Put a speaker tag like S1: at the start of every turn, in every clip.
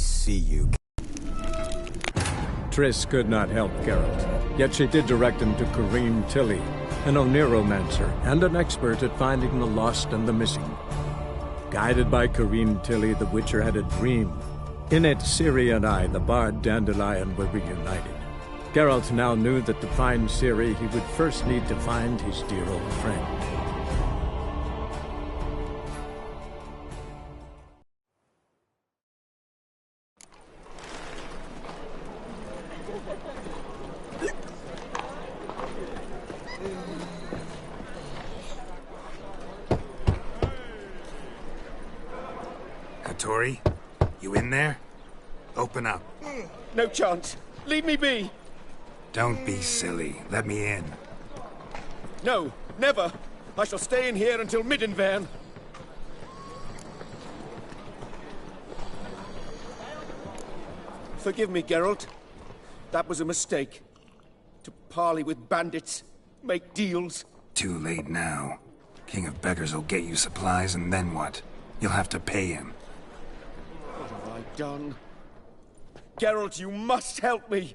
S1: see you.
S2: Triss could not help Geralt, yet she did direct him to Corrine Tilly, an Oniromancer and an expert at finding the lost and the missing. Guided by Corrine Tilly, the Witcher had a dream. In it, Ciri and I, the bard Dandelion, were reunited. Geralt now knew that to find Ciri, he would first need to find his dear old friend.
S3: Tori, you in there? Open up.
S4: No chance. Leave me be.
S3: Don't be silly. Let me in.
S4: No, never. I shall stay in here until Middenvern. Forgive me, Geralt. That was a mistake. To parley with bandits, make deals.
S3: Too late now. King of Beggars will get you supplies, and then what? You'll have to pay him.
S4: What have I done? Geralt, you must help me!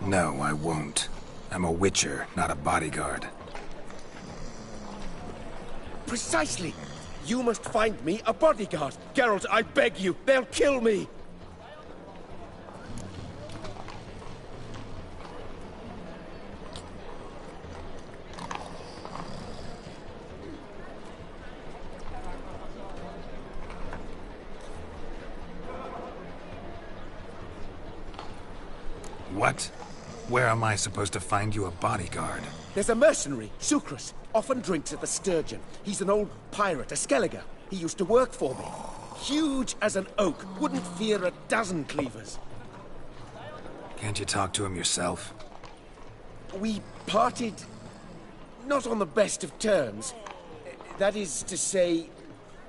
S3: No, I won't. I'm a witcher, not a bodyguard.
S4: Precisely! You must find me a bodyguard. Geralt, I beg you, they'll kill me!
S3: What? Where am I supposed to find you a bodyguard?
S4: There's a mercenary, Sucrus. Often drinks at the Sturgeon. He's an old pirate, a Skelliger. He used to work for me. Huge as an oak. Wouldn't fear a dozen cleavers.
S3: Can't you talk to him yourself?
S4: We parted... not on the best of terms. That is to say,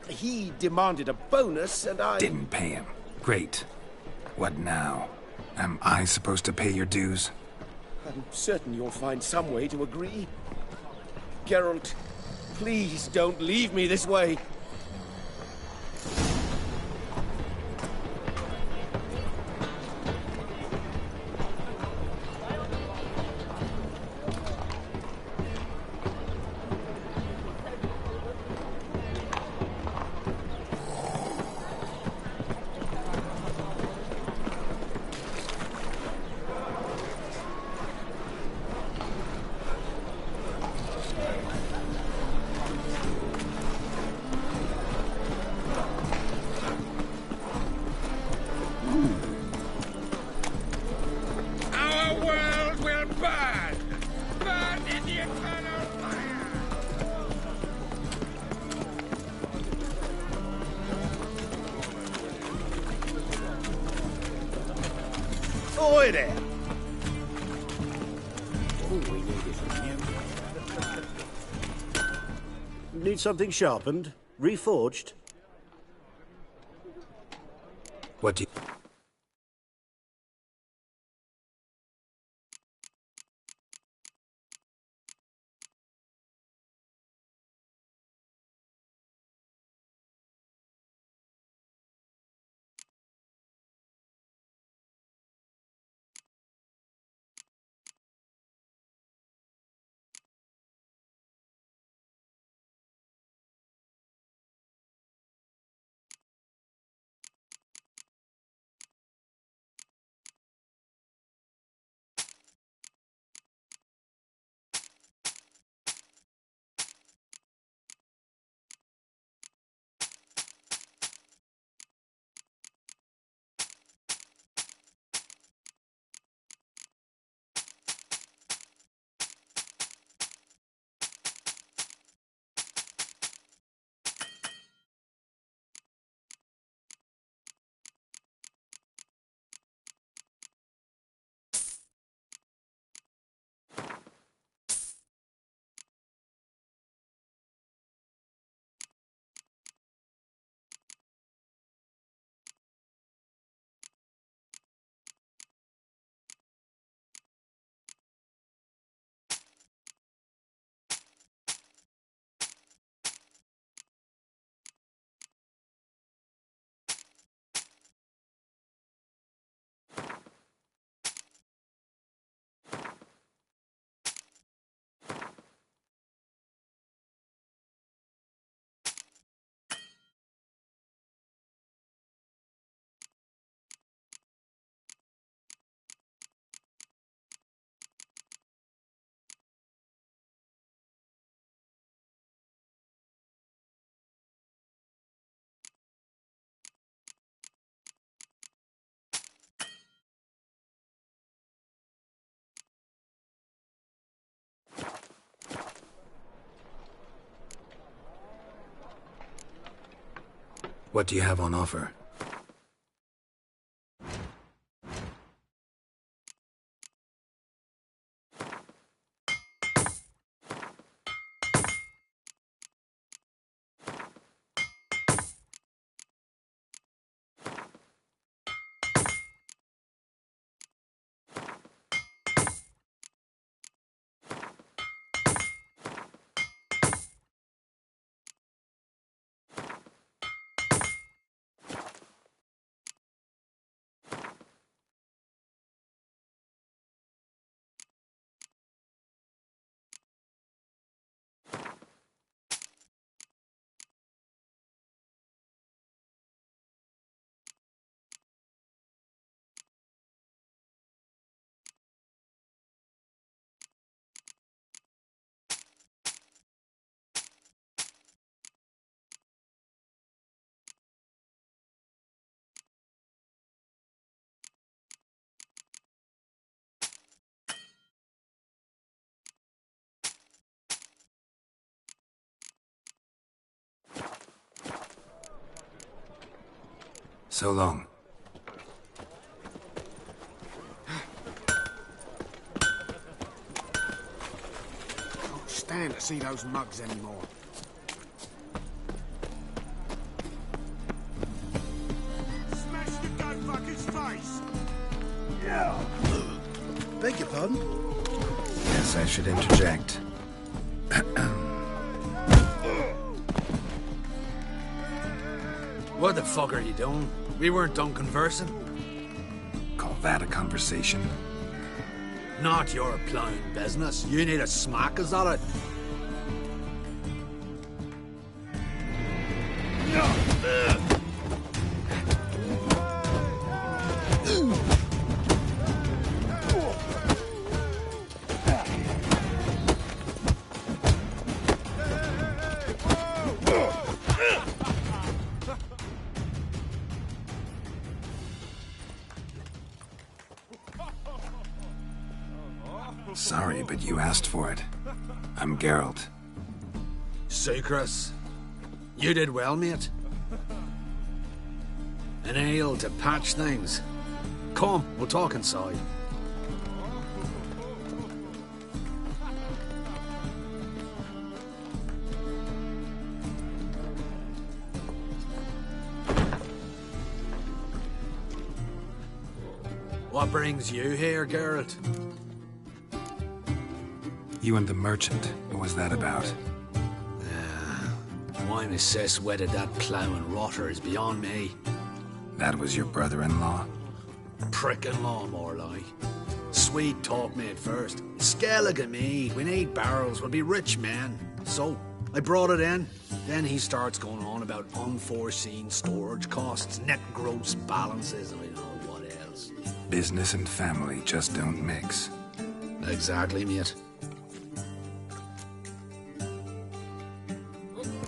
S4: he demanded a bonus and I...
S3: Didn't pay him. Great. What now? Am I supposed to pay your dues?
S4: I'm certain you'll find some way to agree. Geralt, please don't leave me this way.
S5: Oi there! Need something sharpened? Reforged?
S3: What do you... What do you have on offer? So long.
S4: Can't stand to see those mugs anymore. Smash the gun fucker's face!
S5: Yeah. Beg your pardon?
S3: Yes, I should interject.
S1: What the fuck are you doing? We weren't done conversing.
S3: Call that a conversation?
S1: Not your plowing business. You need a smack, is that it?
S3: Sorry, but you asked for it. I'm Geralt.
S1: Chris, you did well, mate. An ale to patch things. Come, we'll talk inside. What brings you here, Geralt?
S3: You and the merchant. What was that about?
S1: Why my sis wedded that ploughing rotter is beyond me.
S3: That was your brother-in-law?
S1: Prick-in-law, more like. Sweet talk me at first. Skellig me. We need barrels. We'll be rich men. So, I brought it in. Then he starts going on about unforeseen storage costs, net gross balances, and I don't know what else.
S3: Business and family just don't mix.
S1: Exactly, mate.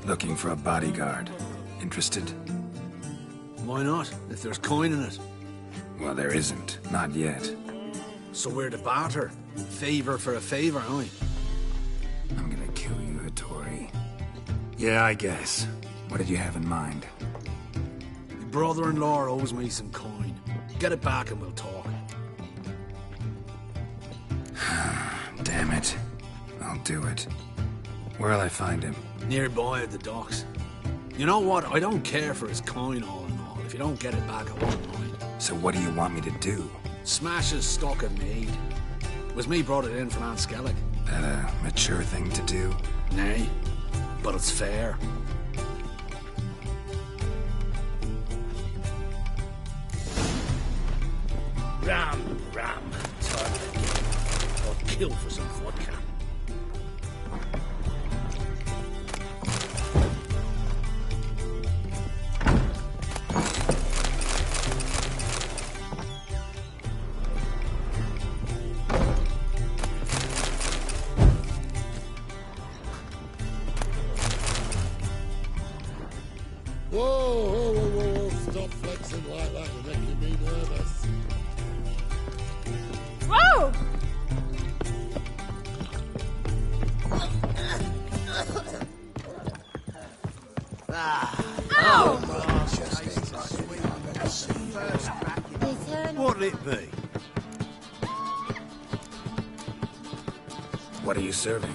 S3: Looking for a bodyguard. Interested?
S1: Why not, if there's coin in it?
S3: Well, there isn't. Not yet.
S1: So we're to barter. Favor for a favor, aren't we?
S3: I'm gonna kill you, Hattori. Yeah, I guess. What did you have in mind?
S1: Your brother-in-law owes me some coin. Get it back and we'll talk.
S3: Damn it. I'll do it. Where'll I find him?
S1: Nearby at the docks. You know what? I don't care for his coin all in all. If you don't get it back, I won't mind.
S3: So what do you want me to do?
S1: Smash his stock of mead. It was me brought it in from Aunt Skellig.
S3: That a mature thing to do?
S1: Nay, but it's fair.
S5: Ram. Time I'll kill for some vodka.
S6: Whoa, stop flexing like that, you're making me nervous.
S7: Whoa!
S5: What'll it be?
S3: What are you serving?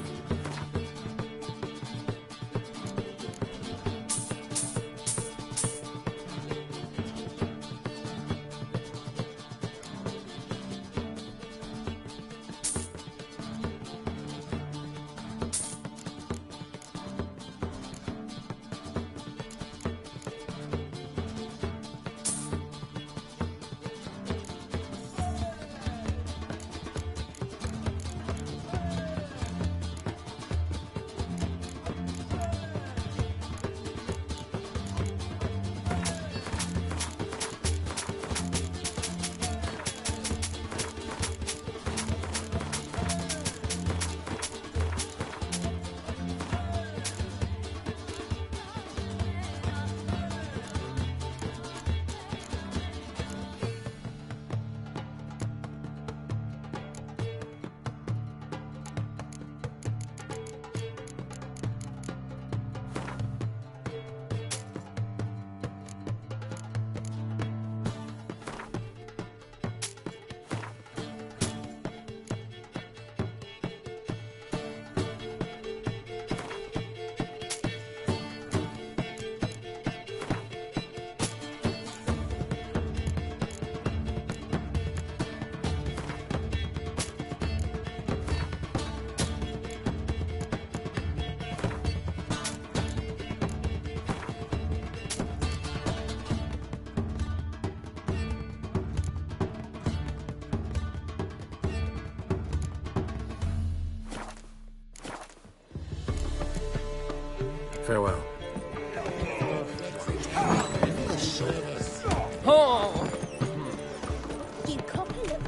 S2: Farewell.
S7: Oh! You copy it.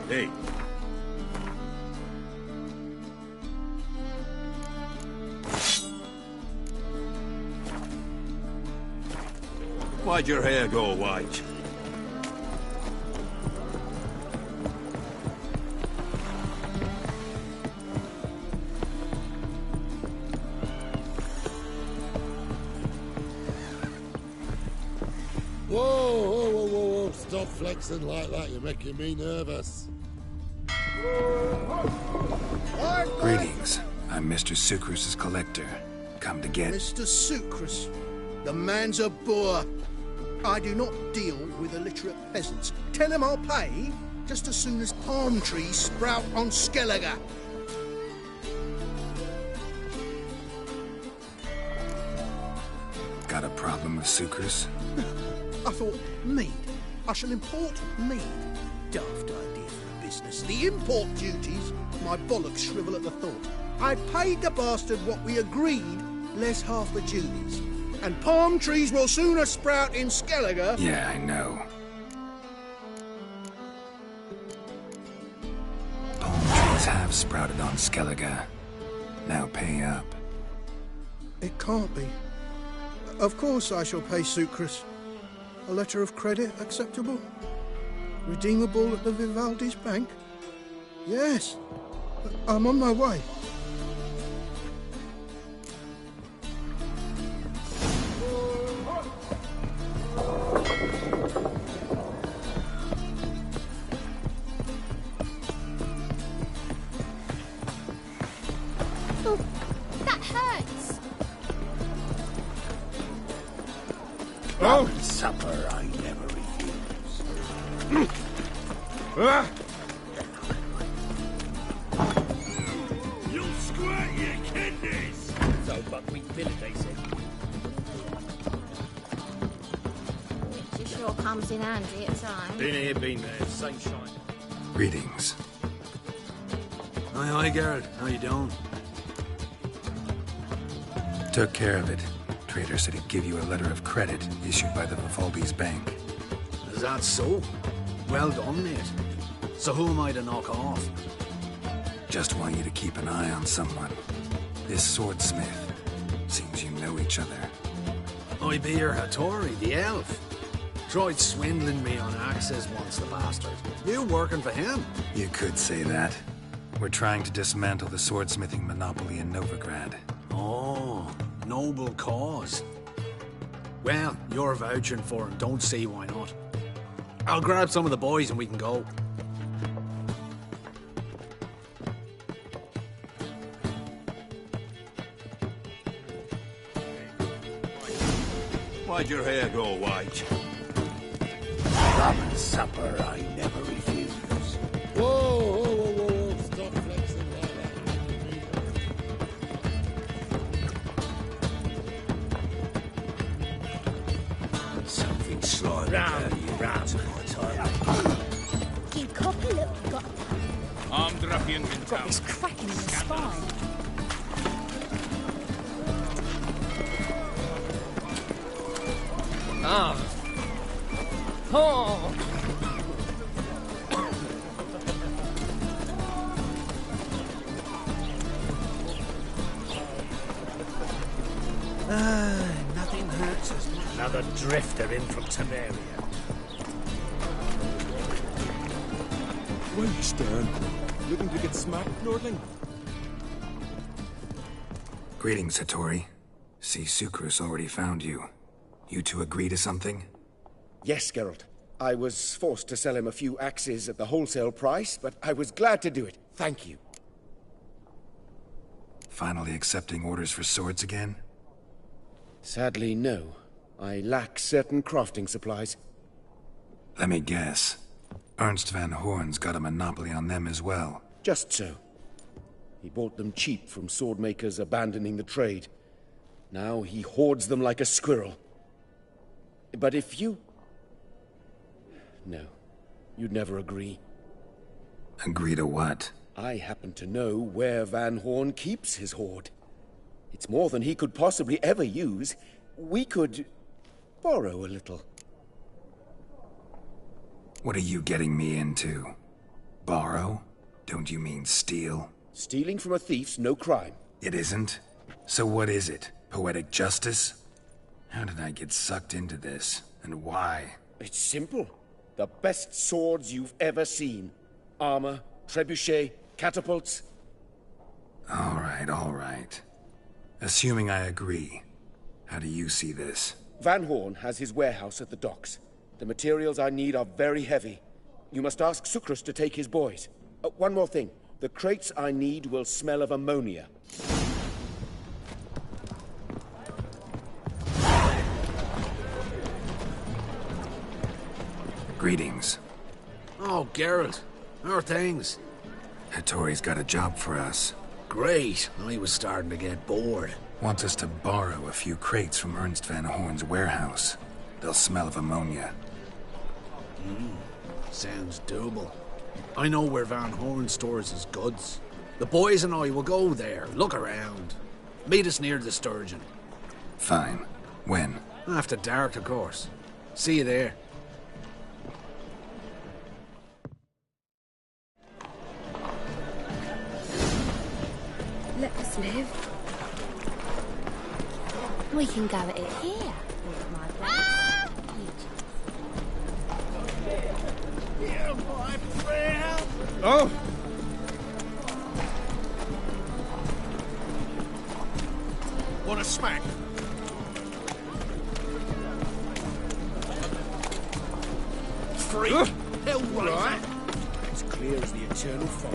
S5: Hey. Why'd your hair go white?
S6: Whoa, stop flexing like that, you're making me nervous.
S3: Greetings. I'm Mr. Sucrus's collector. Come to get...
S5: Mr. Sucrus, the man's a boor. I do not deal with illiterate peasants. Tell him I'll pay just as soon as palm trees sprout on Skellige.
S3: Got a problem with Sucrus?
S5: I thought, mead. I shall import mead. Daft idea for a business. The import duties, my bollocks shrivel at the thought. I paid the bastard what we agreed, less half the duties. And palm trees will sooner sprout in Skellige.
S3: Yeah, I know. Palm trees have sprouted on Skellige. Now pay up.
S5: It can't be. Of course I shall pay Sucrus. A letter of credit acceptable? Redeemable at the Vivaldi's bank? Yes. I'm on my way.
S7: Oh, that hurts.
S5: Oh!
S6: Supper I never refuse.
S5: You'll squirt your kidneys!
S8: So buckwheat billet, they said.
S7: Which sure comes in handy at times.
S8: Been here, been there, sunshine.
S3: Greetings.
S1: Hi, Geralt. How you doing?
S3: Took care of it. Trader said he'd give you a letter of credit issued by the Vivaldi's bank.
S1: Is that so? Well done, mate. So who am I to knock off?
S3: Just want you to keep an eye on someone. This swordsmith. Seems you know each other.
S1: I be your Hattori, the elf. Tried swindling me on access once, the bastard. You working for him?
S3: You could say that. We're trying to dismantle the swordsmithing monopoly in Novigrad.
S1: Oh, noble cause. Well, you're vouching for him. Don't see why not. I'll grab some of the boys and we can go.
S9: Why'd your hair go white?
S6: Rum and supper I never refuse. Whoa, stop flexing like that. Something slimy.
S8: Round.
S7: You cocky look, you got
S9: Armed ruffians in
S7: got
S9: town.
S7: this cracking in the spine.
S8: Oh!
S5: Nothing hurts as much.
S8: Another drifter in from Temeria.
S10: Where you staring? Looking to get smacked, Lordling?
S3: Greetings, Hattori. See, Sucrus already found you. You two agree to something?
S4: Yes, Geralt. I was forced to sell him a few axes at the wholesale price, but I was glad to do it. Thank you.
S3: Finally accepting orders for swords again?
S4: Sadly, no. I lack certain crafting supplies.
S3: Let me guess. Ernst van Horn's got a monopoly on them as well.
S4: Just so. He bought them cheap from swordmakers abandoning the trade. Now he hoards them like a squirrel. But if you... No, you'd never agree.
S3: Agree to what?
S4: I happen to know where Van Horn keeps his hoard. It's more than he could possibly ever use. We could borrow a little.
S3: What are you getting me into? Borrow? Don't you mean steal?
S4: Stealing from a thief's no crime.
S3: It isn't? So what is it? Poetic justice? How did I get sucked into this? And why?
S4: It's simple. The best swords you've ever seen. Armor, trebuchet, catapults.
S3: All right. Assuming I agree, how do you see this?
S4: Van Horn has his warehouse at the docks. The materials I need are very heavy. You must ask Sucrus to take his boys. One more thing. The crates I need will smell of ammonia.
S3: Greetings.
S1: Oh, Geralt. How are things?
S3: Hattori's got a job for us.
S1: Great. I was starting to get bored.
S3: Wants us to borrow a few crates from Ernst van Horn's warehouse. They'll smell of ammonia.
S1: Sounds doable. I know where Van Horn stores his goods. The boys and I will go there, look around. Meet us near the Sturgeon.
S3: Fine. When?
S1: After dark, of course. See you there.
S7: Let us live. We can go at it here. With my brother.
S5: Oh! Want a smack?
S1: Freak! Hell right!
S4: As clear as the eternal fire.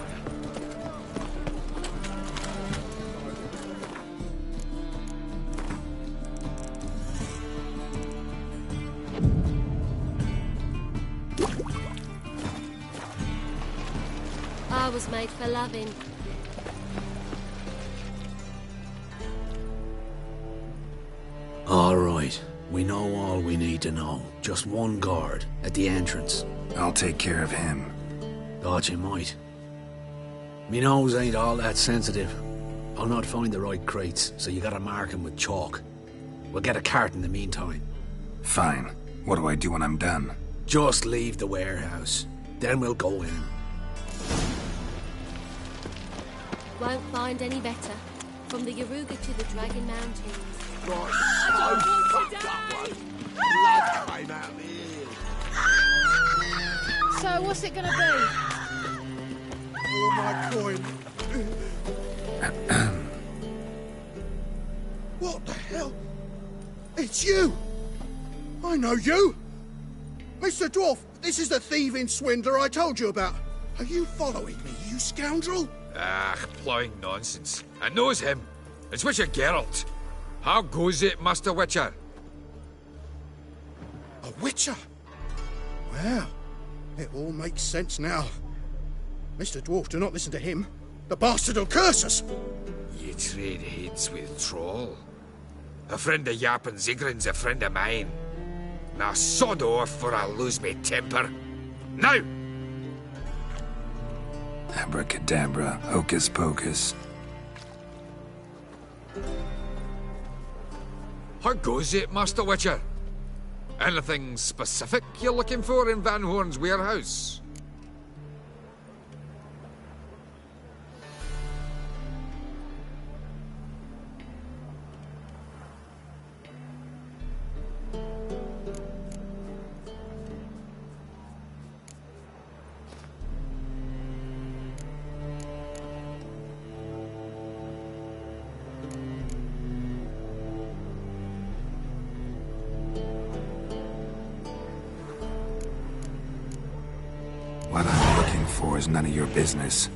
S7: I was made for loving.
S1: All right. We know all we need to know. Just one guard at the entrance.
S3: I'll take care of him.
S1: Thought you might. Me nose ain't all that sensitive. I'll not find the right crates, so you gotta mark 'em with chalk. We'll get a cart in the meantime.
S3: Fine. What do I do when I'm done?
S1: Just leave the warehouse. Then we'll go in.
S7: Won't find any better. From the Yaruga to the Dragon Mountains.
S11: So what's it gonna be?
S5: Oh, my coin. What the hell? It's you! I know you! Mr. Dwarf, this is the thieving swindler I told you about. Are you following me, you scoundrel?
S12: Ah, ploughing nonsense. I knows him. It's Witcher Geralt. How goes it, Master Witcher?
S5: A witcher? Well, it all makes sense now. Mr. Dwarf, do not listen to him. The bastard will curse us.
S12: You trade heads with Troll. A friend of Yap and Zigrin's a friend of mine. Now sod off or I'll lose my temper. Now!
S3: Abracadabra, hocus pocus.
S12: How goes it, Master Witcher? Anything specific you're looking for in Van Horn's warehouse?
S3: What I'm looking for is none of your business.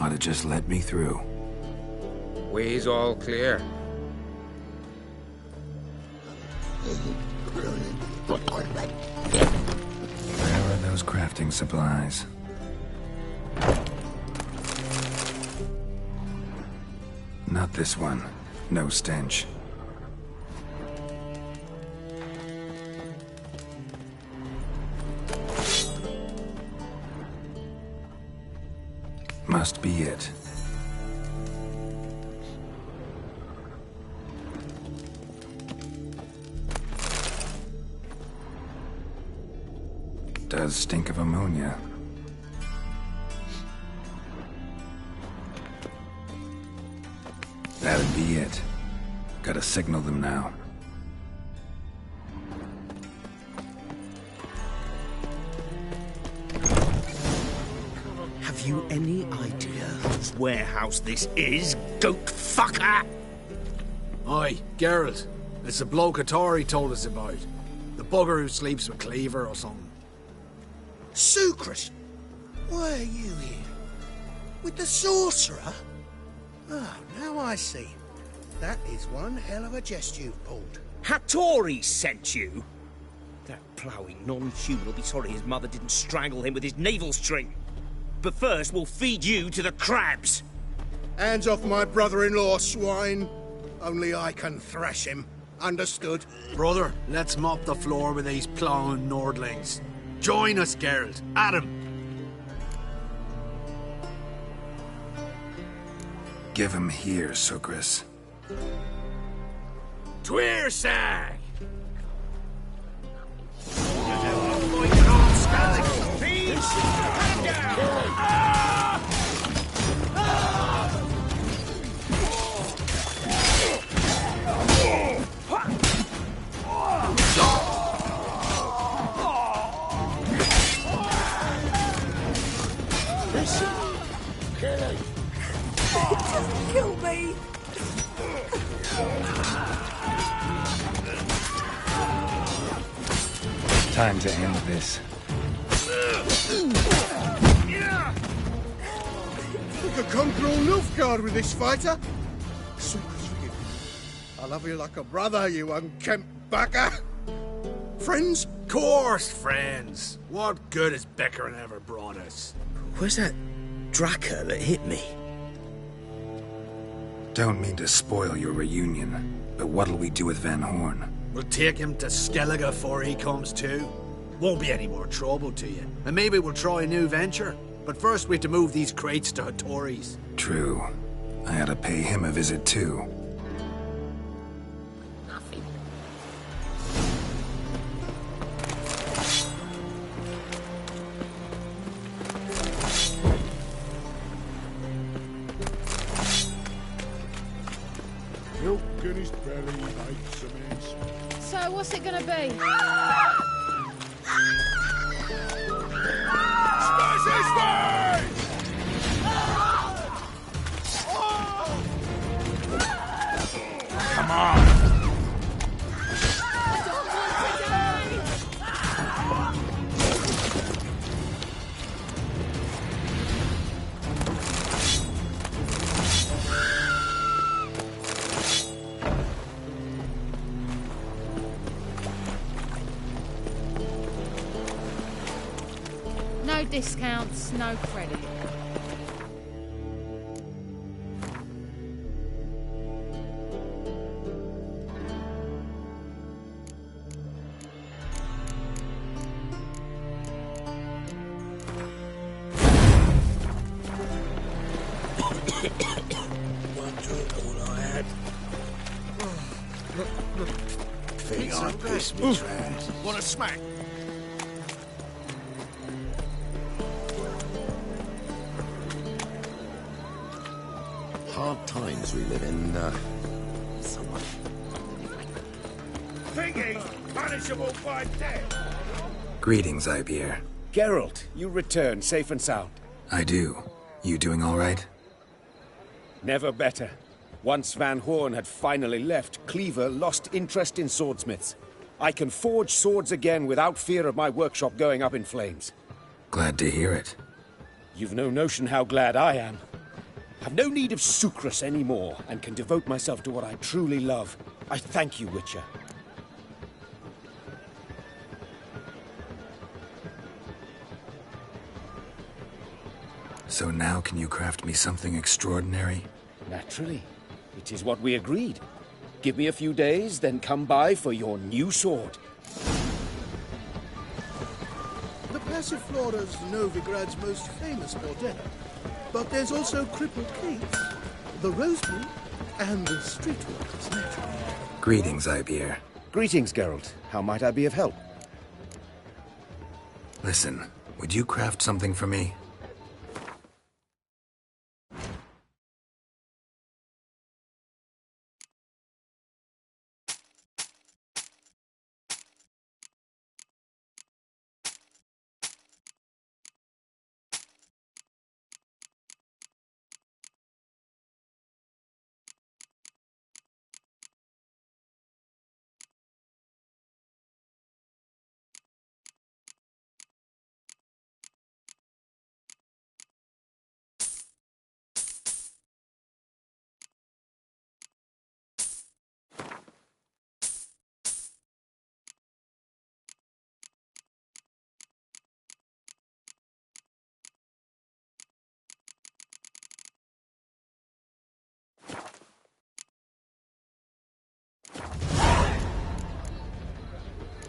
S3: Ought to just let me through.
S12: Way's all clear.
S3: Where are those crafting supplies? Not this one. No stench. Must be it. Does stink of ammonia. That'd be it. Gotta signal them now.
S8: Have you any idea whose warehouse this is, goat fucker?
S1: Aye, Geralt. It's the bloke Atari told us about. The bugger who sleeps with Cleaver or something.
S5: Sucrus, why are you here? With the sorcerer? Oh, now I see. That is one hell of a jest you've pulled.
S8: Hattori sent you? That ploughing non-human will be sorry his mother didn't strangle him with his navel string. But first, we'll feed you to the crabs.
S5: Hands off my brother-in-law, swine. Only I can thrash him. Understood?
S1: Brother, let's mop the floor with these plowing Nordlings. Join us, Geralt. Adam.
S3: Give him here, Sucrus.
S12: Tweersag!
S13: Just kill me!
S3: Time to end this.
S5: We could conquer all Nilfgaard with this fighter. Sucrus, forgive me. I love you like a brother, you unkempt bugger. Friends?
S1: Course, friends. What good has Beckering ever brought us?
S8: Where's that Draka that hit me?
S3: Don't mean to spoil your reunion, but what'll we do with Van Horn?
S1: We'll take him to Skellige before he comes to. Won't be any more trouble to you. And maybe we'll try a new venture. But first we have to move these crates to Hattori's.
S3: True. I had to pay him a visit too.
S6: Milk in his belly makes a mess.
S11: So what's it gonna be?
S8: Come on!
S11: I don't want to die! No discounts, no credit.
S5: Thing I piss me trousers.
S1: Want a smack?
S5: Hard times we live in, someone.
S12: Thinking punishable by death.
S3: Greetings, Ibier.
S4: Geralt, you return safe and sound.
S3: I do. You doing all right?
S4: Never better. Once Van Horn had finally left, Cleaver lost interest in swordsmiths. I can forge swords again without fear of my workshop going up in flames.
S3: Glad to hear it.
S4: You've no notion how glad I am. I've no need of sucrus anymore, and can devote myself to what I truly love. I thank you, Witcher.
S3: So now can you craft me something extraordinary?
S4: Naturally. It is what we agreed. Give me a few days, then come by for your new sword.
S5: The Passiflora's Novigrad's most famous bordello. But there's also Crippled Kate's, the Rosebull, and the Streetwalkers, naturally.
S3: Greetings, Ibier.
S4: Greetings, Geralt. How might I be of help?
S3: Listen, would you craft something for me?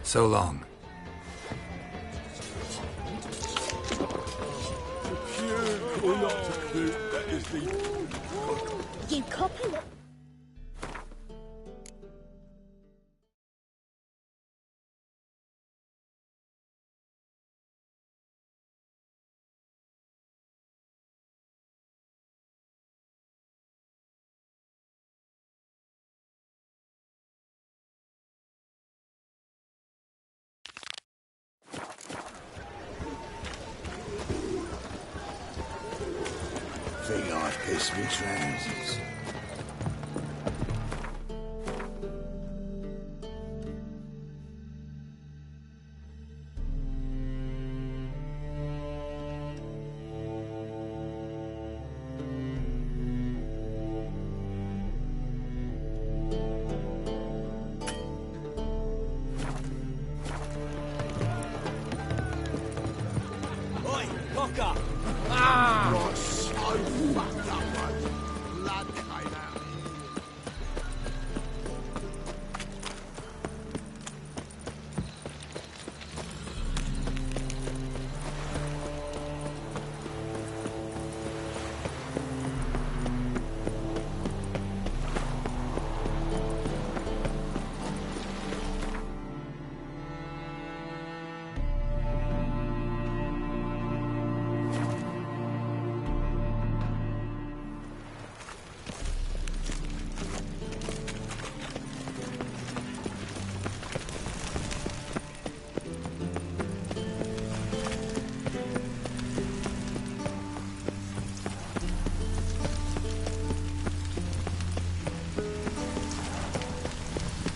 S3: So long.
S7: You copy it?
S5: Think I piss me trousers.
S8: Oi, lock up!
S5: You're so fucked up, mate. Blood came out.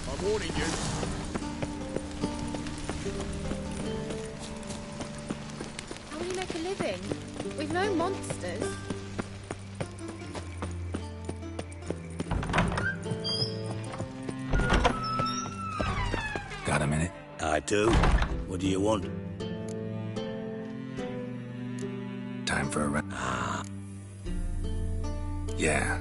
S5: I'm warning you.
S7: How will you make a living? We've no monsters.
S3: Got a minute?
S14: I do. What do you want?
S3: Time for a run. Yeah.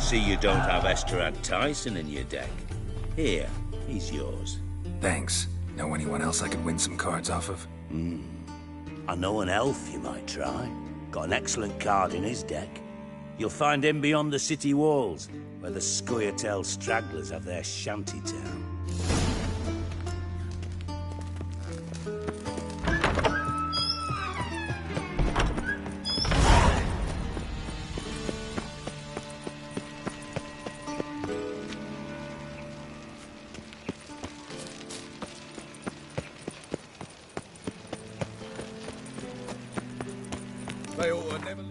S8: See you don't have Esterad Tyson in your deck. Here, he's yours.
S3: Thanks. Know anyone else I could win some cards off of?
S14: I know an elf you might try. Got an excellent card in his deck. You'll find him beyond the city walls, where the Scoia'tael stragglers have their shanty town.
S6: They ought to never...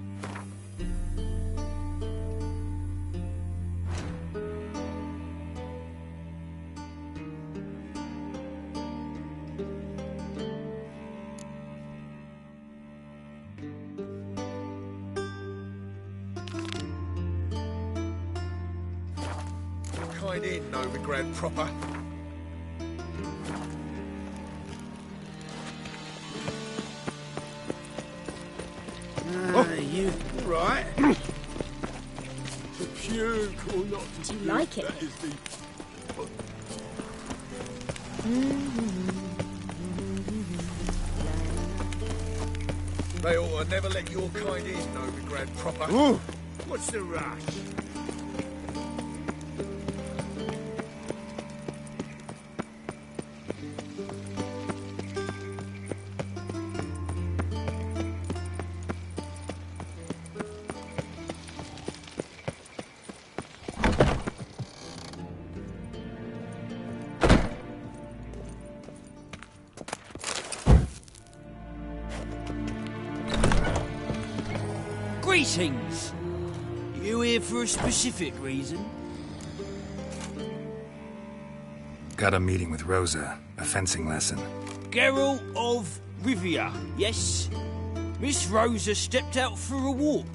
S6: Kind in, no regret proper.
S5: You right?
S10: To puke or not to
S7: Do you
S10: puke,
S7: like it?
S10: that is the...
S6: They ought to never let your kind in, no regret proper.
S5: Ooh.
S6: What's the rush?
S15: Greetings! You here for a specific reason?
S3: Got a meeting with Rosa. A fencing lesson.
S15: Geralt of Rivia, yes? Miss Rosa stepped out for a walk.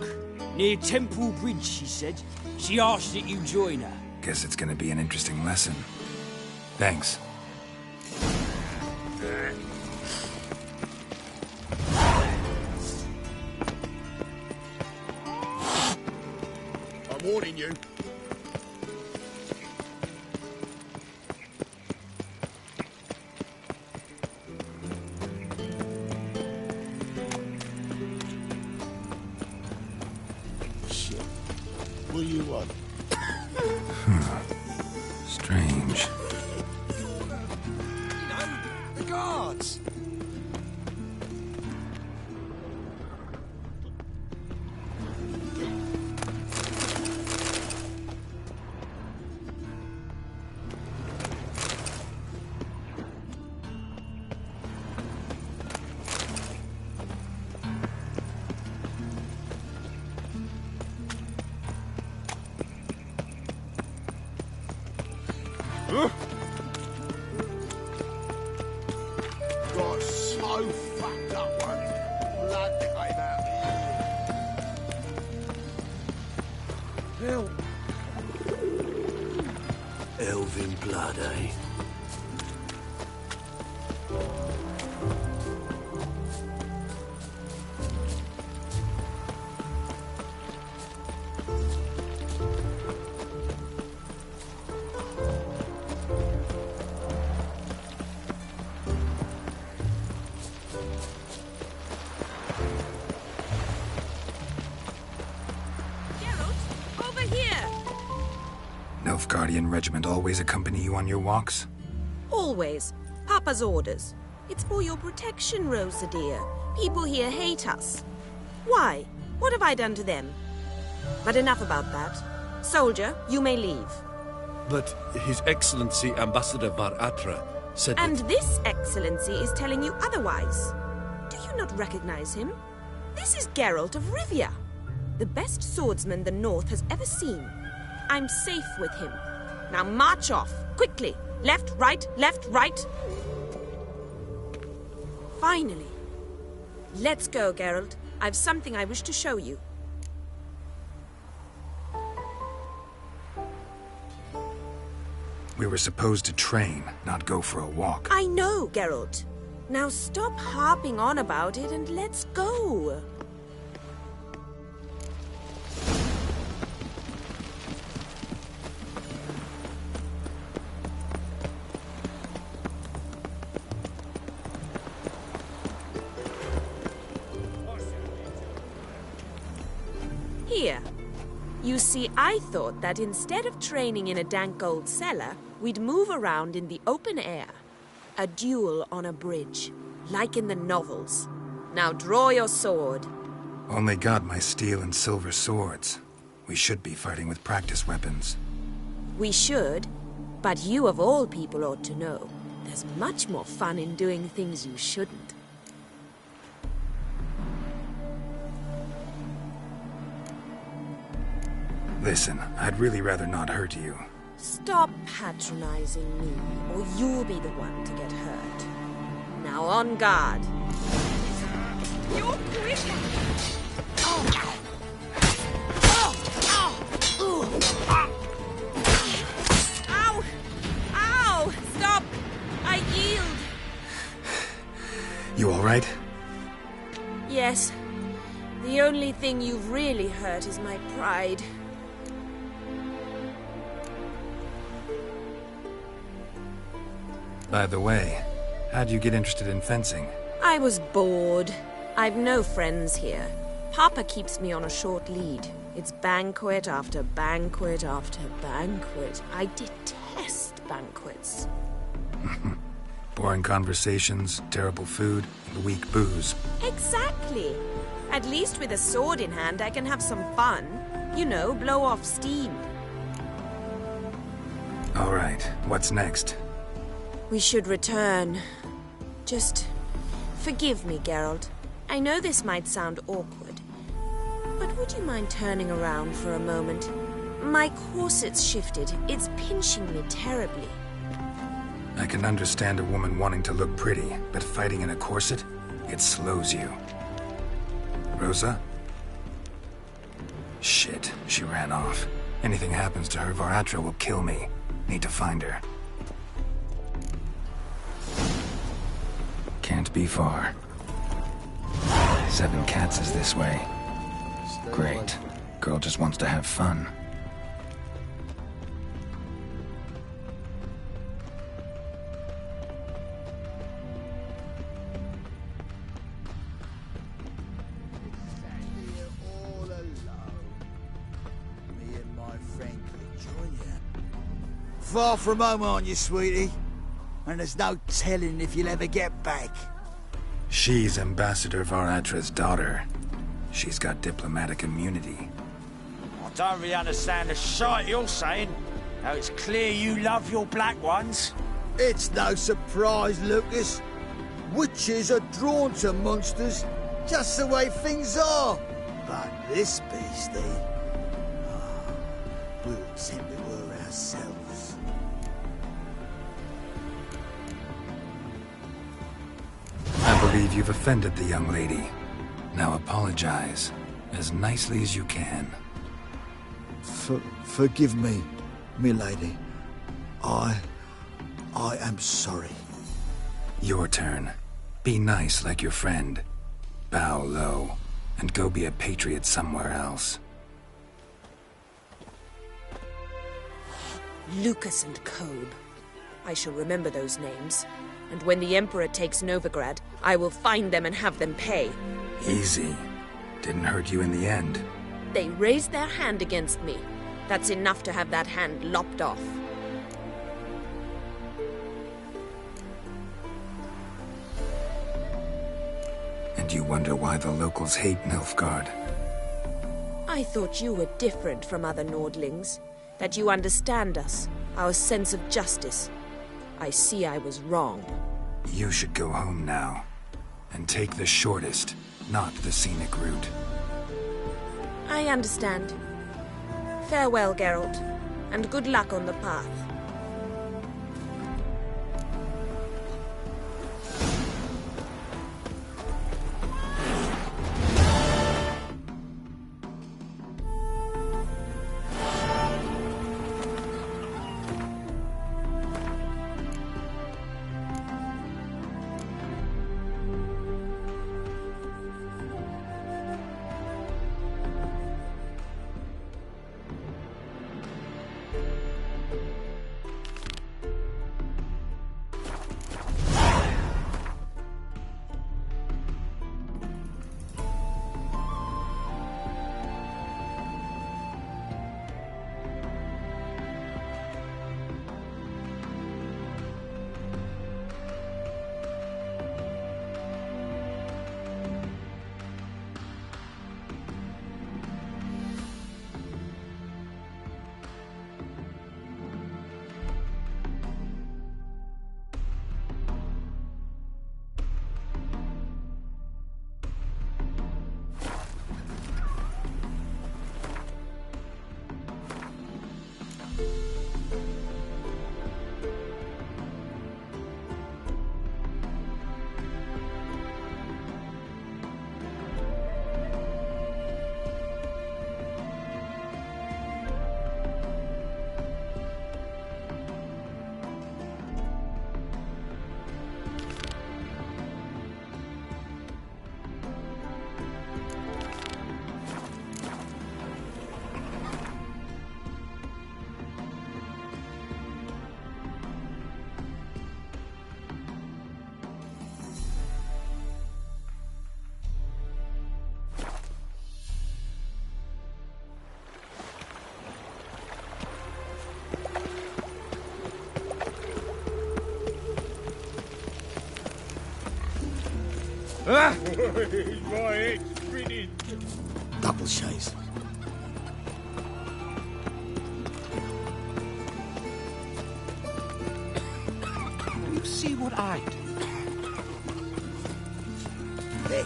S15: Near Temple Bridge, she said. She asked that you join her.
S3: Guess it's gonna be an interesting lesson. Thanks.
S6: I'm warning you.
S5: Shit. What do you want?
S3: Strange.
S5: The guards! Got so fucked up once. Blood came out of me. Hell.
S14: Elven blood, eh?
S13: Over here!
S3: Nilfgaardian regiment always accompany you on your walks?
S13: Always. Papa's orders. It's for your protection, Rosa dear. People here hate us. Why? What have I done to them? But enough about that. Soldier, you may leave.
S10: But His Excellency Ambassador Var Atra said
S13: And
S10: that...
S13: this excellency is telling you otherwise. Do you not recognize him? This is Geralt of Rivia, the best swordsman the North has ever seen. I'm safe with him. Now march off, quickly. Left, right, left, right. Finally. Let's go, Geralt. I've something I wish to show you.
S3: We were supposed to train, not go for a walk.
S13: I know, Geralt. Now stop harping on about it and let's go. see, I thought that instead of training in a dank old cellar, we'd move around in the open air. A duel on a bridge, like in the novels. Now draw your sword.
S3: Only got my steel and silver swords. We should be fighting with practice weapons.
S13: We should, but you of all people ought to know. There's much more fun in doing things you shouldn't.
S3: Listen, I'd really rather not hurt you.
S13: Stop patronizing me, or you'll be the one to get hurt. Now on guard. You're quick! Ow! Ow! Stop! I yield!
S3: You all right?
S13: Yes. The only thing you've really hurt is my pride.
S3: By the way, how'd you get interested in fencing?
S13: I was bored. I've no friends here. Papa keeps me on a short lead. It's banquet after banquet after banquet. I detest banquets.
S3: Boring conversations, terrible food, and weak booze.
S13: Exactly. At least with a sword in hand, I can have some fun. You know, blow off steam.
S3: All right, what's next?
S13: We should return. Just forgive me, Geralt. I know this might sound awkward, but would you mind turning around for a moment? My corset's shifted. It's pinching me terribly.
S3: I can understand a woman wanting to look pretty, but fighting in a corset, it slows you. Rosa? Shit, she ran off. Anything happens to her, Var-Attre will kill me. Need to find her. Can't be far. 7 Cats is this way. Great. Girl just wants to have fun.
S16: Far from home, aren't you, sweetie? And there's no telling if you'll ever get back.
S3: She's Ambassador Var-Attre's daughter. She's got diplomatic immunity.
S15: I don't really understand the shite you're saying. Now it's clear you love your black ones.
S16: It's no surprise, Lucas. Witches are drawn to monsters, just the way things are. But this beastie, we'll tend to her ourselves.
S3: I believe you've offended the young lady. Now apologize, as nicely as you can.
S16: Forgive me, milady. I am sorry.
S3: Your turn. Be nice like your friend. Bow low, and go be a patriot somewhere else.
S13: Lucas and Kobe. I shall remember those names. And when the Emperor takes Novigrad, I will find them and have them pay.
S3: Easy. Didn't hurt you in the end.
S13: They raised their hand against me. That's enough to have that hand lopped off.
S3: And you wonder why the locals hate Nilfgaard.
S13: I thought you were different from other Nordlings. That you understand us, our sense of justice. I see I was wrong.
S3: You should go home now. And take the shortest, not the scenic route.
S13: I understand. Farewell, Geralt. And good luck on the path.
S6: My head's spinning.
S16: Double chase.
S6: You see what I do?
S16: Hey,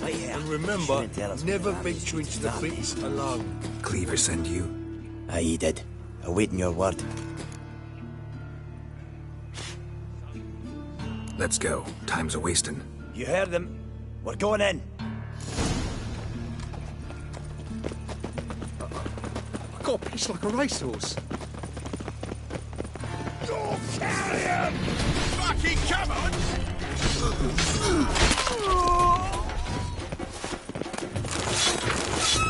S16: right here.
S10: And remember, never venture into the pits alone.
S3: Cleaver send you?
S16: Aye, he did. Awaiting your word.
S3: Let's go. Time's a-wasting.
S16: You heard them. We're going in.
S10: I got pitched like a racehorse.
S6: Go carry him! Fucking come on!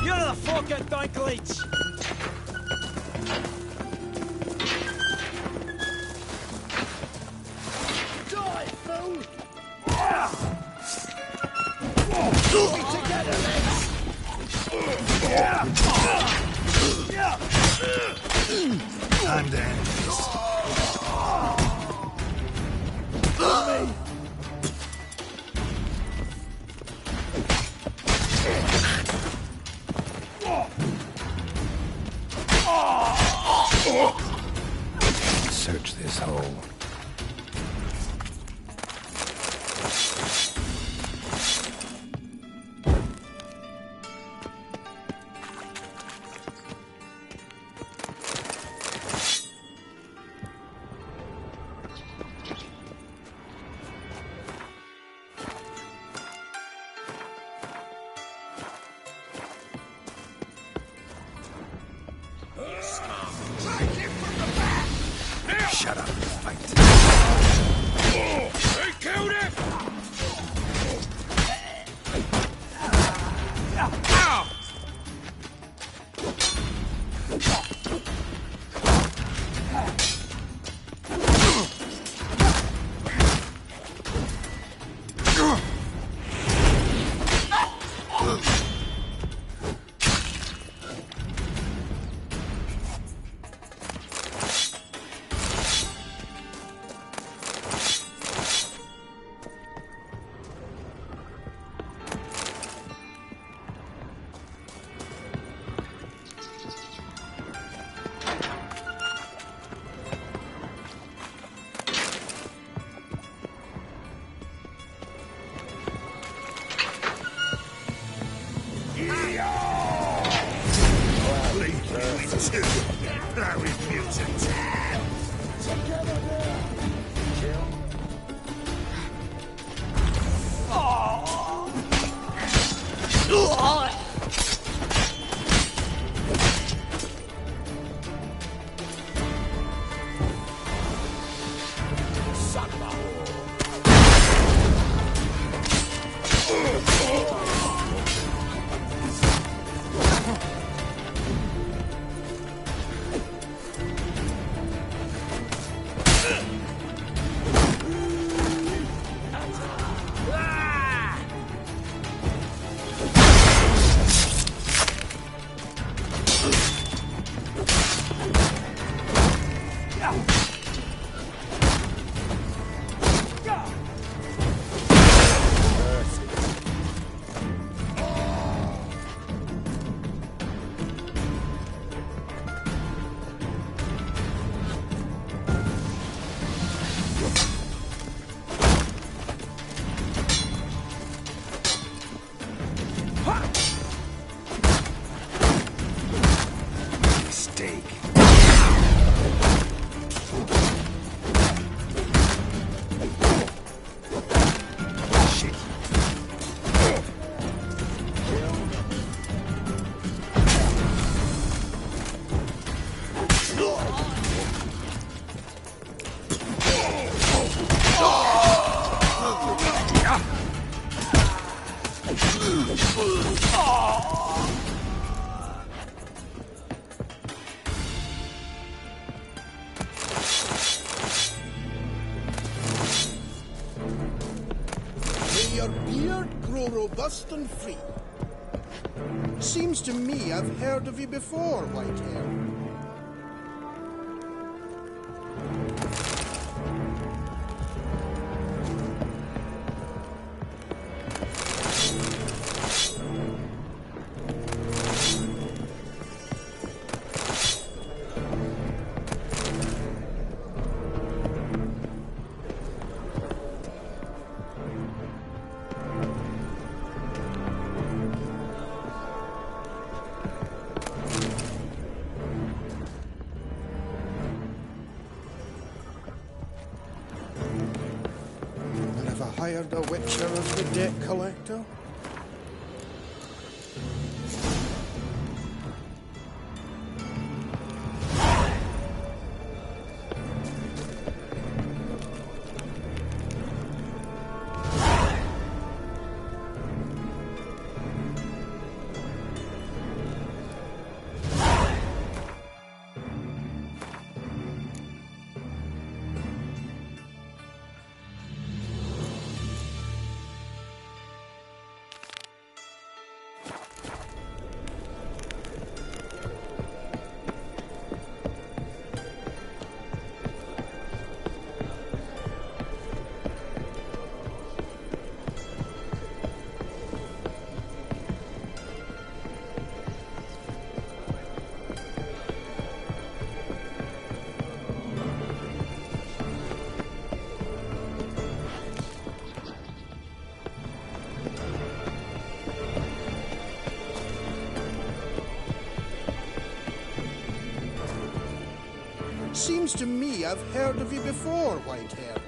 S15: You're the fucking dunklage!
S6: Die, fool! Keep it together, lads!
S3: Time to end this. Search this hole. Shut up and fight.
S6: They killed him! Ow!
S5: May your beard grow robust and free. Seems to me I've heard of you before, Whitehair. hired the Witcher as the debt collector? Seems to me I've heard of you before, Whitehair.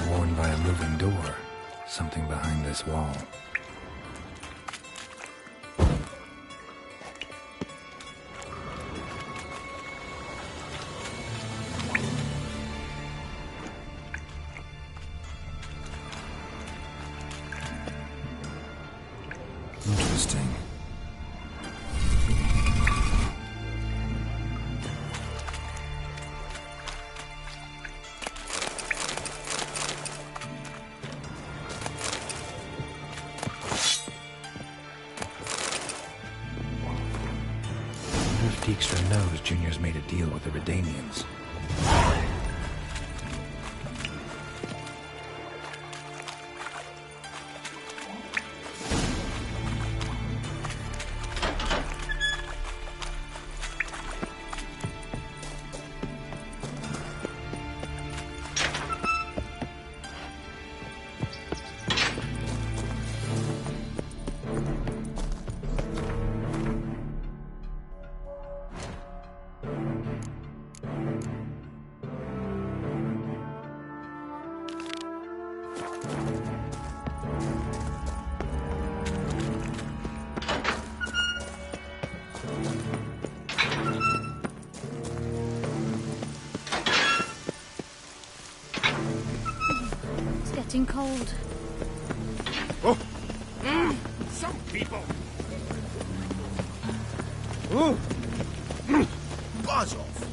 S3: Worn by a moving door. Something behind this wall. Interesting. Dijkstra knows Junior's made a deal with the Redanians.
S11: Getting cold.
S12: Oh! Some people!
S5: Buzz off!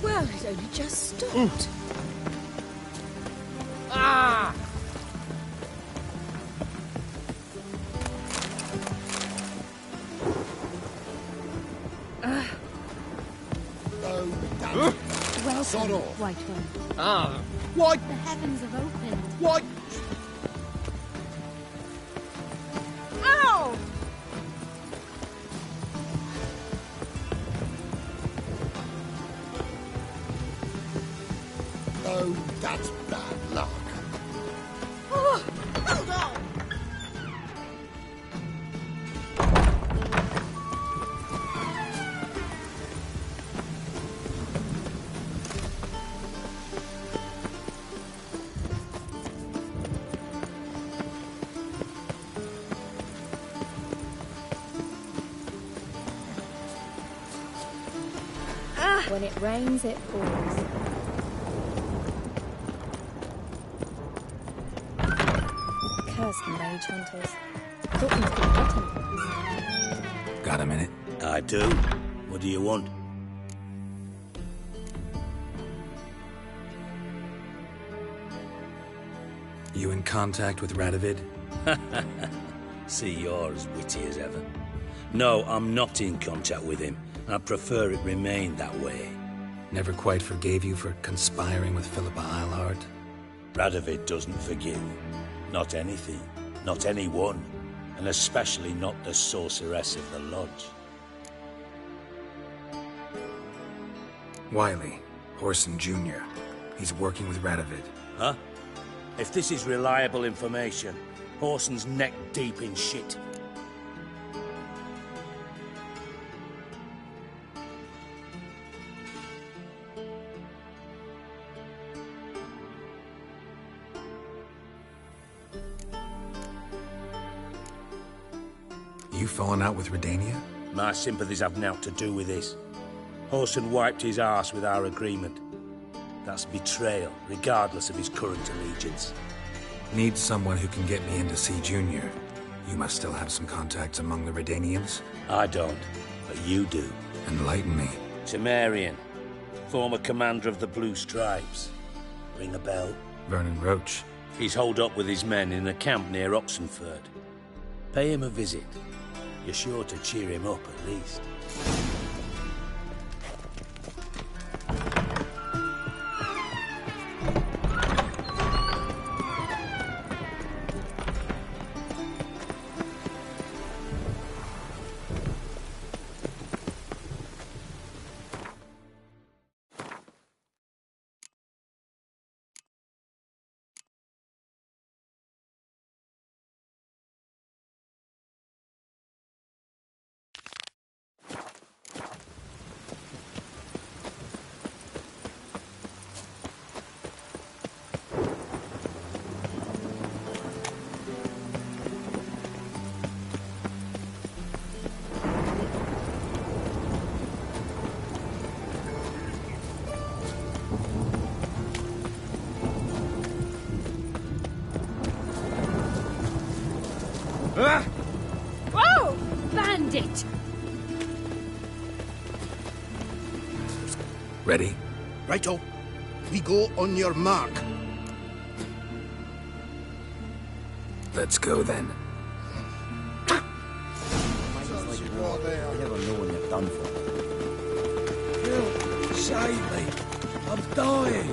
S13: Well, it only just stopped.
S15: Ah!
S11: Welcome, White One.
S15: Ah!
S5: Why?
S11: The heavens have opened.
S5: Why?
S13: Ow!
S6: Oh, that's bad luck.
S11: When it rains, it pours. Cursed mage hunters. Thought things could get better.
S3: Got a minute?
S14: I do. What do you want?
S3: You in contact with Radovid?
S14: See, you're as witty as ever. No, I'm not in contact with him. I prefer it remained that way.
S3: Never quite forgave you for conspiring with Philippa Eilhart?
S14: Radovid doesn't forgive. Not anything. Not anyone. And especially not the sorceress of the Lodge.
S3: Wiley, Horson Jr. He's working with Radovid.
S14: Huh? If this is reliable information, Horson's neck deep in shit.
S3: You fallen out with Redania?
S14: My sympathies have naught to do with this. Horson wiped his arse with our agreement. That's betrayal, regardless of his current allegiance.
S3: Need someone who can get me in to see Junior. You must still have some contacts among the Redanians?
S14: I don't, but you do.
S3: Enlighten me.
S14: Temerian, former commander of the Blue Stripes. Ring a bell?
S3: Vernon Roach.
S14: He's holed up with his men in a camp near Oxenford. Pay him a visit. You're sure to cheer him up, at least.
S11: Whoa! Bandit!
S3: Ready?
S5: Righto. We go on your mark.
S3: Let's go then.
S17: I never know when you're done for.
S10: Help! Save me! I'm dying!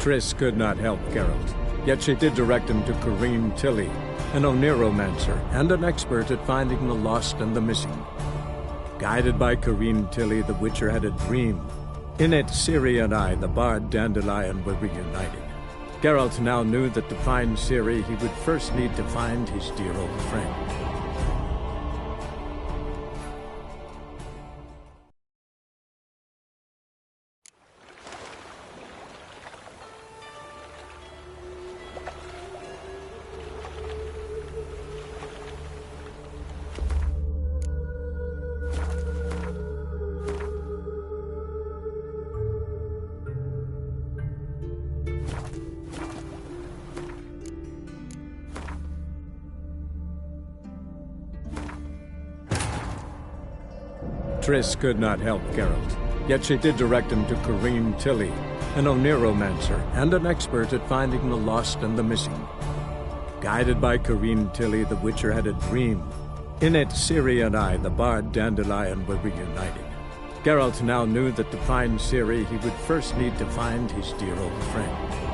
S2: Triss could not help Geralt, yet she did direct him to Corrine Tilly, an Oniromancer and an expert at finding the lost and the missing. Guided by Corrine Tilly, the Witcher had a dream. In it, Ciri and I, the bard Dandelion, were reunited. Geralt now knew that to find Ciri, he would first need to find his dear old friend. Triss could not help Geralt, yet she did direct him to Corrine Tilly, an Oniromancer and an expert at finding the lost and the missing. Guided by Corrine Tilly, the Witcher had a dream. In it, Ciri and I, the bard Dandelion, were reunited. Geralt now knew that to find Ciri, he would first need to find his dear old friend.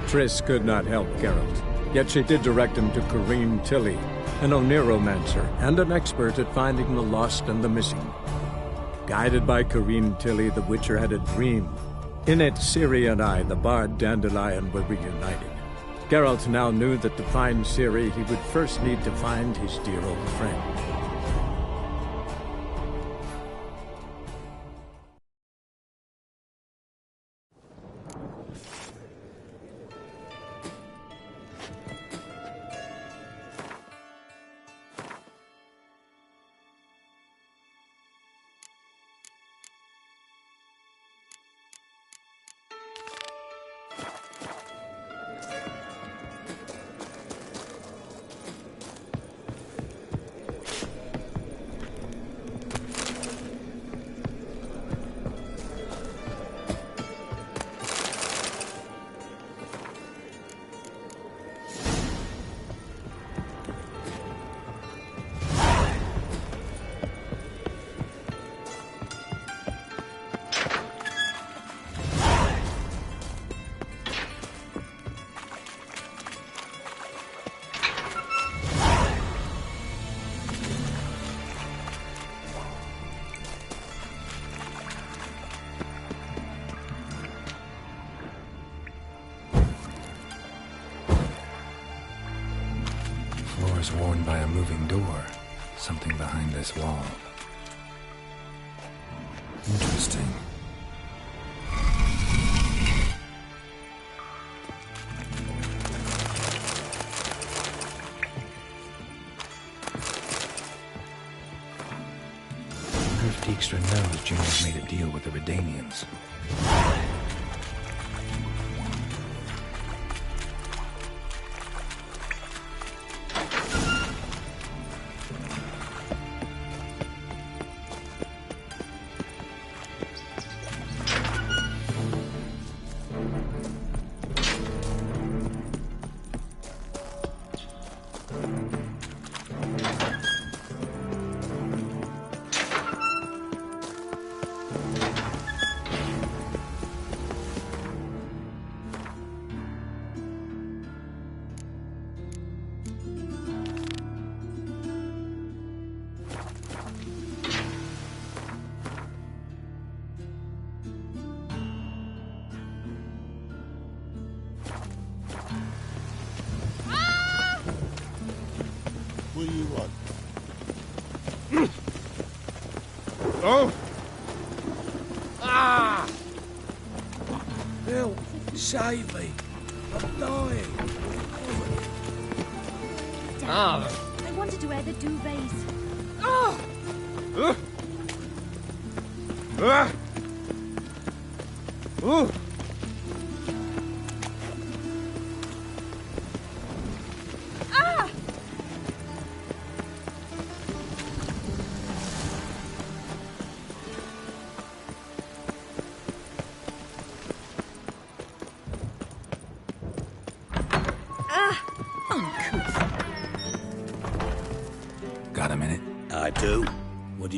S2: Triss could not help Geralt, yet she did direct him to Corrine Tilly, an Oniromancer and an expert at finding the lost and the missing. Guided by Corrine Tilly, the Witcher had a dream. In it, Ciri and I, the bard Dandelion, were reunited. Geralt now knew that to find Ciri, he would first need to find his dear old friend.
S3: Worn by a moving door. Something behind this wall. Interesting. I wonder if Dijkstra knows Juno's made a deal with the Redanians.
S12: Oh! Ah!
S10: Help! Save me! I'm dying!
S11: Dad, I wanted to wear the duvets.
S12: Ah! Ah! Ooh!
S11: Ah!
S3: Got a minute?
S14: I do. What do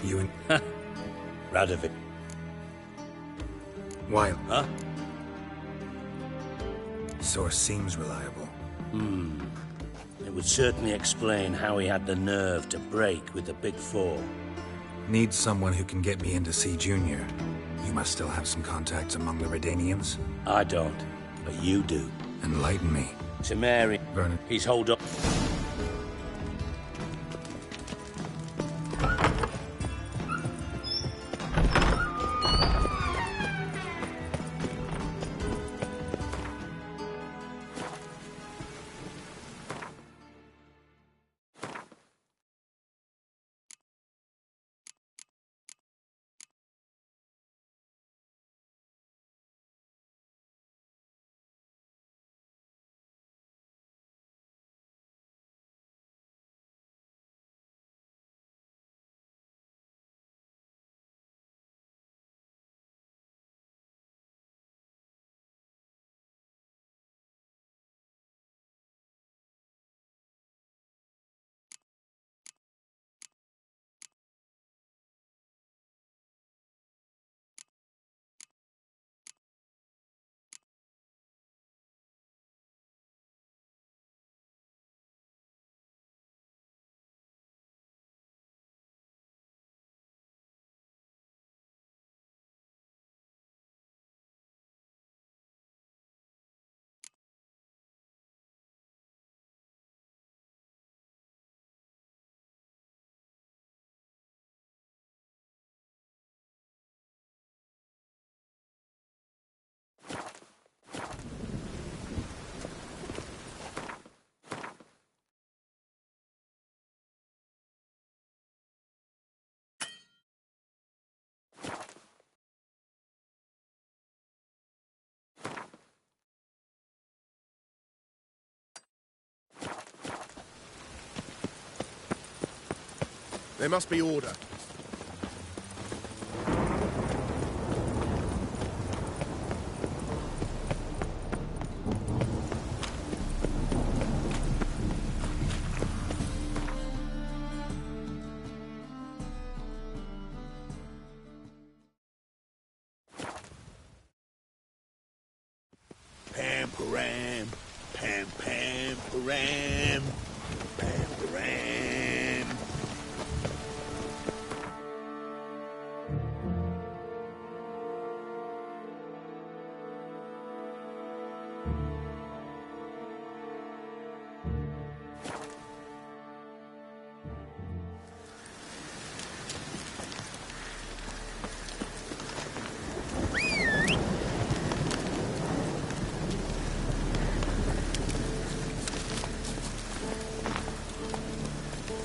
S3: You and...
S14: Radovic.
S3: Wild.
S14: Huh?
S3: Source seems reliable.
S14: It would certainly explain how he had the nerve to break with the Big Four.
S3: Need someone who can get me in to see Junior. You must still have some contacts among the Redanians.
S14: I don't, but you do.
S3: Enlighten me.
S14: To Mary.
S3: Vernon.
S14: He's holed up.
S5: There must be order.
S17: Pam param, pam pam param, pam param.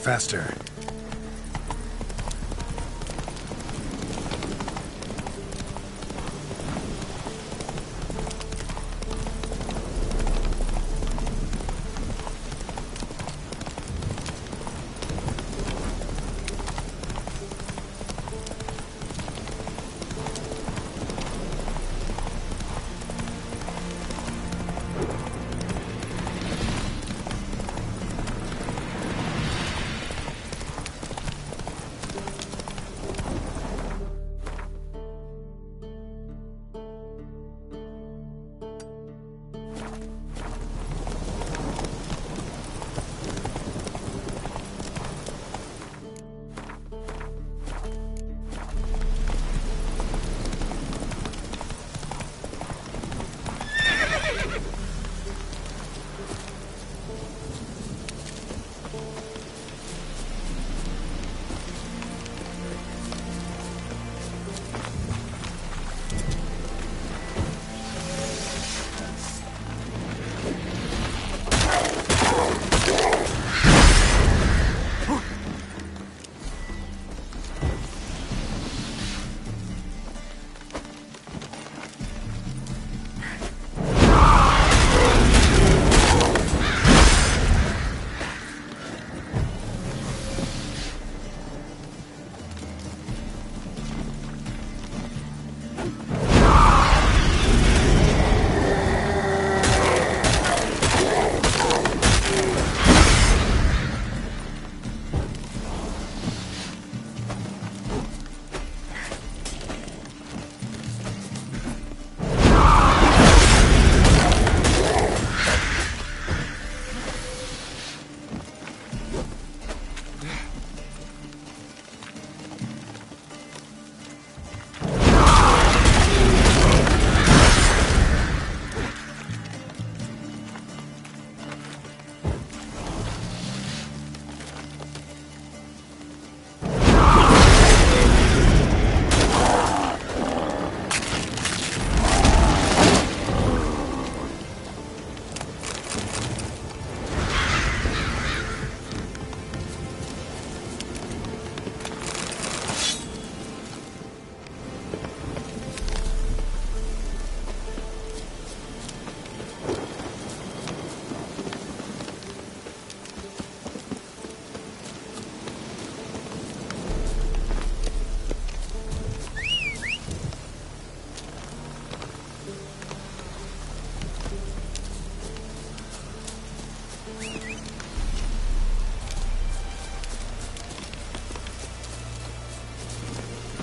S3: Faster.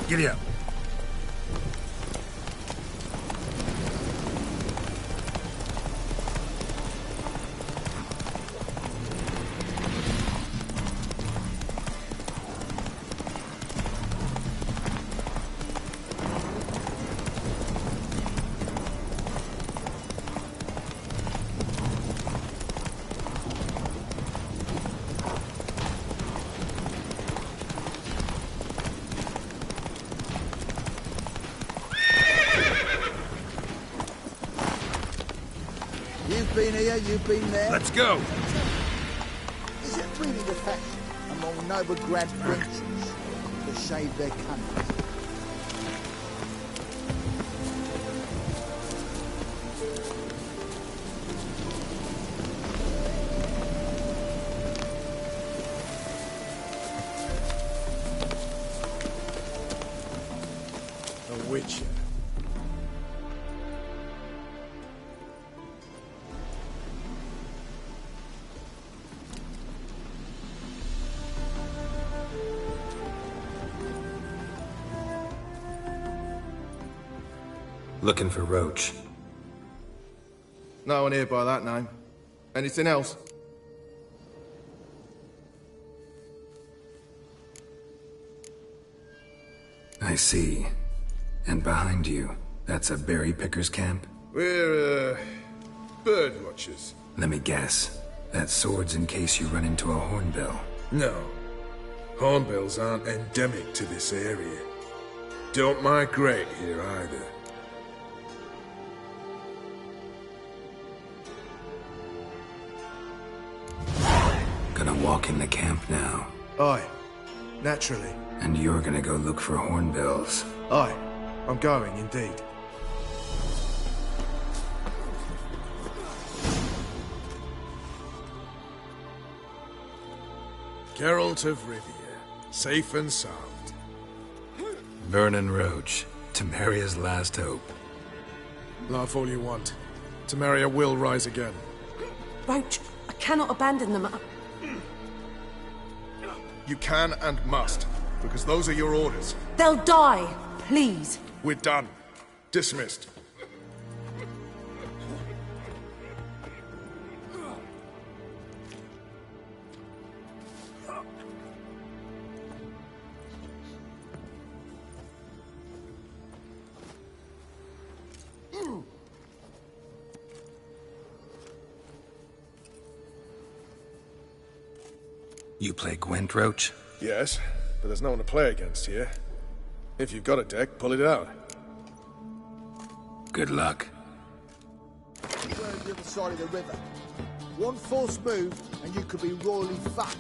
S3: Giddy up.
S16: You've been here, you've been there.
S3: Let's go.
S16: Is it really the fashion among noble grad princes to shave their cunning?
S10: A witcher.
S3: Looking for Roach.
S18: No one here by that name. Anything else?
S3: I see. And behind you, that's a berry picker's camp?
S18: We're, bird watchers.
S3: Let me guess. That sword's in case you run into a hornbill.
S18: No. Hornbills aren't endemic to this area. Don't migrate here either.
S3: Gonna walk in the camp now.
S18: Aye. Naturally.
S3: And you're gonna go look for hornbills.
S18: Aye. I'm going, indeed.
S10: Geralt of Rivia, safe and sound.
S3: Vernon Roach, Temeria's last hope.
S10: Laugh all you want. Temeria will rise again.
S19: Roach, I cannot abandon them.
S10: You can and must, because those are your orders.
S19: They'll die, please.
S10: We're done. Dismissed.
S3: You play Gwent, Roach?
S10: Yes, but there's no one to play against here. If you've got a deck, pull it out.
S3: Good luck.
S16: We're on the other side of the river. One false move, and you could be royally fucked.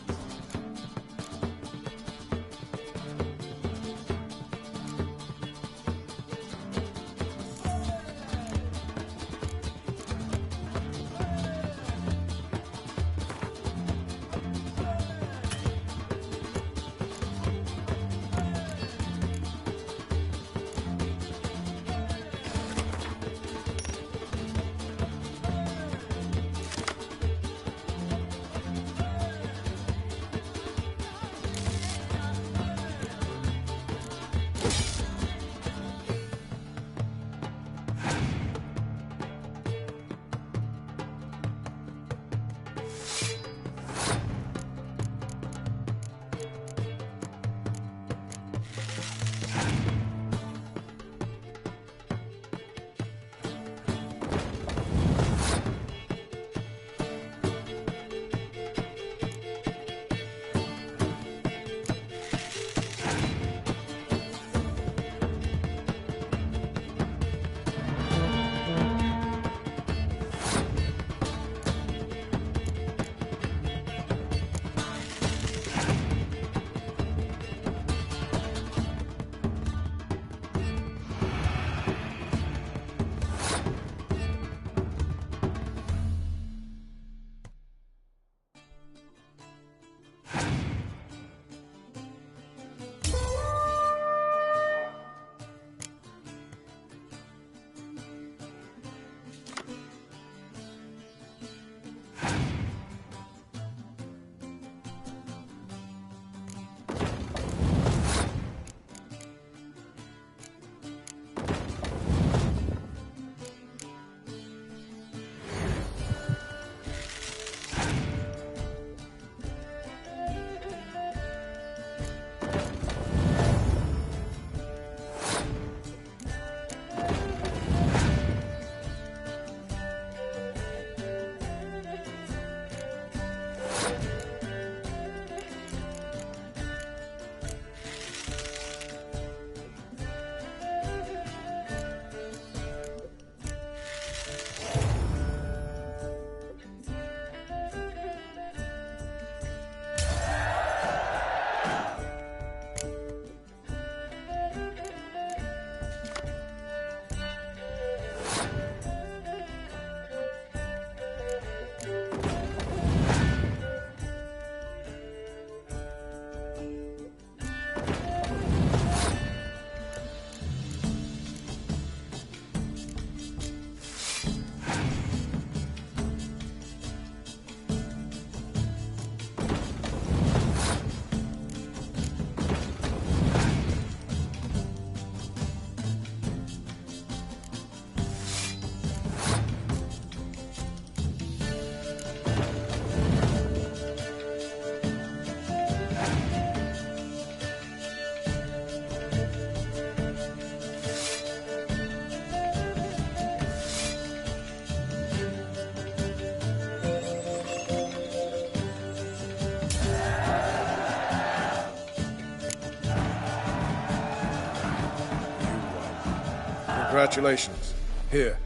S18: Congratulations. Here.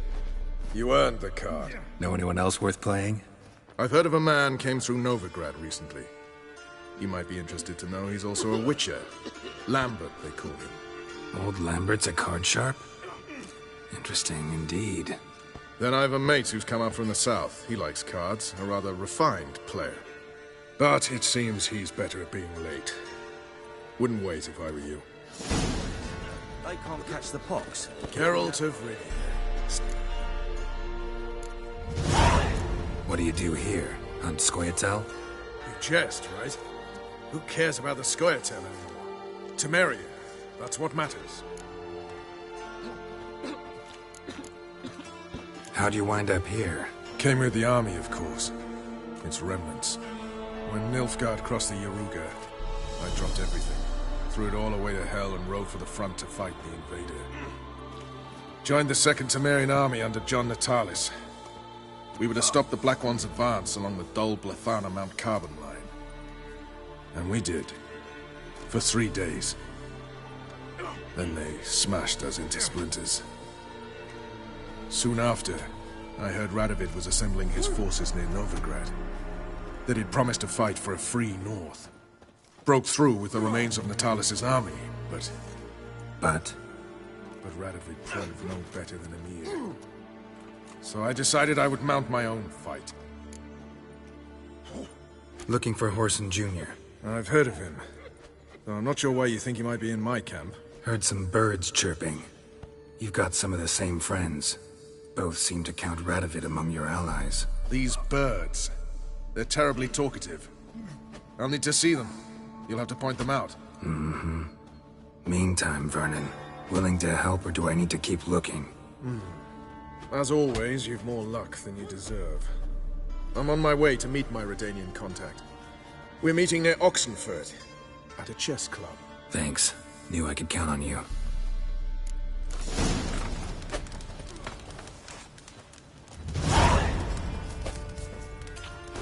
S18: You earned the card.
S3: Know anyone else worth playing?
S18: I've heard of a man came through Novigrad recently. You might be interested to know he's also a witcher. Lambert, they call him.
S3: Old Lambert's a card sharp? Interesting indeed.
S18: Then I have a mate who's come up from the south. He likes cards, a rather refined player. But it seems he's better at being late. Wouldn't wait if I were you.
S17: They can't catch the pox.
S18: Geralt of Rivia.
S3: What do you do here? On Scoia'tael?
S18: You jest, right? Who cares about the Scoia'tael anymore? Temeria, that's what matters.
S3: How'd you wind up here?
S18: Came with the army, of course. Its remnants. When Nilfgaard crossed the Yaruga, I dropped everything. Threw it all away to hell and rode for the front to fight the invader. Joined the Second Temerian army under John Natalis. We were to stop the Black One's advance along the Dol Blathana Mount Carbon line. And we did. For 3 days. Then they smashed us into splinters. Soon after, I heard Radovid was assembling his forces near Novigrad. That he'd promised to fight for a free north. Broke through with the remains of Natalis' army, but...
S3: But
S18: Radovid proved no better than Emir. So I decided I would mount my own fight.
S3: Looking for Horson Jr.
S18: I've heard of him. Though I'm not sure why you think he might be in my camp.
S3: Heard some birds chirping. You've got some of the same friends. Both seem to count Radovid among your allies.
S18: These birds. They're terribly talkative. I'll need to see them. You'll have to point them out.
S3: Mm-hmm. Meantime, Vernon, willing to help or do I need to keep looking?
S18: As always, you've more luck than you deserve. I'm on my way to meet my Redanian contact. We're meeting near Oxenfurt, at a chess club.
S3: Thanks. Knew I could count on you.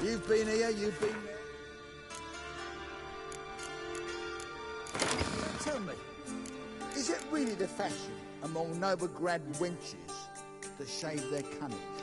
S16: You've been here, you've been there. Tell me, is it really the fashion among Novigrad wenches to shave their cunnings?